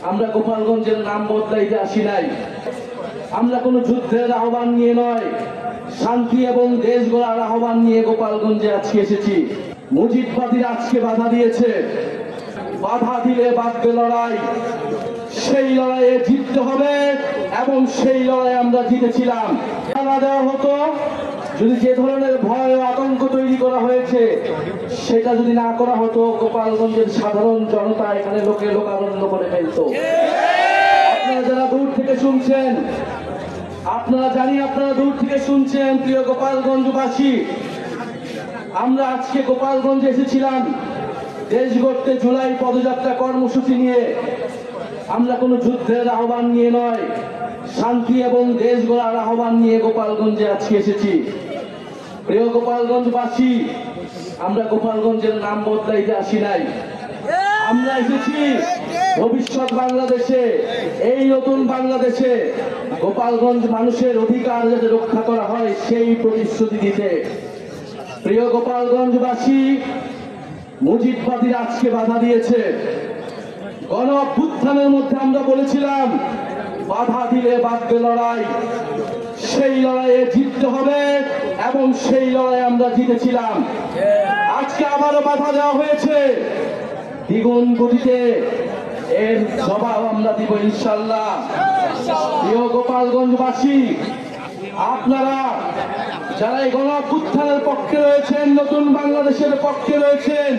আমরা গোপালগঞ্জের নাম বদলাইতে আসি নাই। আমরা কোনো যুদ্ধের আহ্বান নিয়ে নয়, শান্তি এবং দেশ গড়ার আহ্বান নিয়ে গোপালগঞ্জে আজকে এসেছি। মুজিববাদীরা আজকে বাধা দিয়েছে, বাধা দিলে বাঁধবে লড়াই। সেই লড়াইয়ে জিততে হবে এবং সেই লড়াই আমরা জিতেছিলাম। বাধা দেওয়া হতো, যদি যে ধরনের ভয় ও আতঙ্ক তৈরি করা হয়েছে সেটা যদি না করা হতো, গোপালগঞ্জের সাধারণ জনতা এখানে লোকারণ্য করে ফেলত। আপনারা যারা দূর থেকে শুনছেন, আপনারা দূর থেকে শুনছেন, প্রিয় গোপালগঞ্জবাসী, আমরা আজকে গোপালগঞ্জে এসেছিলাম দেশ গড়তে জুলাই পদযাত্রা কর্মসূচি নিয়ে। আমরা কোনো যুদ্ধের আহ্বান নিয়ে নয়, শান্তি এবং দেশ গড়ার আহ্বান নিয়ে গোপালগঞ্জে আজকে এসেছি। প্রিয় গোপালগঞ্জবাসী, আমরা গোপালগঞ্জের নাম বদলাইতে আসি নাই। আমরা এসেছি ভবিষ্যৎ বাংলাদেশে, এই নতুন বাংলাদেশে গোপালগঞ্জ মানুষের অধিকার যাতে রক্ষা করা হয় সেই প্রতিশ্রুতি দিতে। প্রিয় গোপালগঞ্জবাসী, মুজিববাদীরা আজকে বাধা দিয়েছে। গণ অভ্যুত্থানের মধ্যে আমরা বলেছিলাম বাধা দিলে বাঁধবে লড়াই। সেই লড়াইয়ে জিততে হবে এবং সেই লড়াই আমরা জিতেছিলাম। আজকে আবারও বাধা দেওয়া হয়েছে, দ্বিগুণ গতিতে এর জবাব আমরা দিব ইনশাআল্লাহ। প্রিয় গোপালগঞ্জবাসী, আপনারা যারা এই গণ অভ্যুত্থানের পক্ষে রয়েছেন, নতুন বাংলাদেশের পক্ষে রয়েছেন,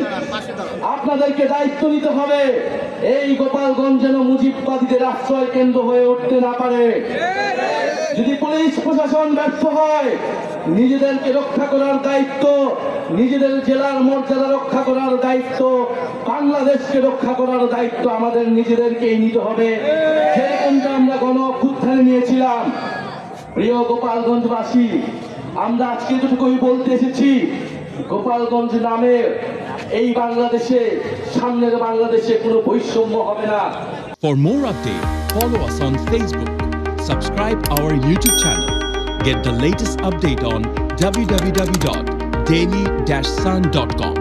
আপনাদেরকে দায়িত্ব নিতে হবে এই গোপালগঞ্জ যেন মুজিববাদীদের আশ্রয় কেন্দ্র হয়ে উঠতে না পারে। যদি পুলিশ প্রশাসন ব্যর্থ হয়, নিজেদেরকে রক্ষা করার দায়িত্ব, নিজেদের জেলার মর্যাদা রক্ষা করার দায়িত্ব, বাংলাদেশকে রক্ষা করার দায়িত্ব আমাদের নিজেদেরকেই নিতে হবে, যেরকমটা আমরা গণ অভ্যুত্থানে নিয়েছিলাম। প্রিয় গোপালগঞ্জবাসী, আমরা আজকে যেটুকুই বলতে এসেছি, গোপালগঞ্জ নামে এই বাংলাদেশে, সামনের বাংলাদেশে কোনো বৈষম্য হবে না। For more updates, follow us on Facebook, subscribe our YouTube channel, get the latest update on www.daily-sun.com.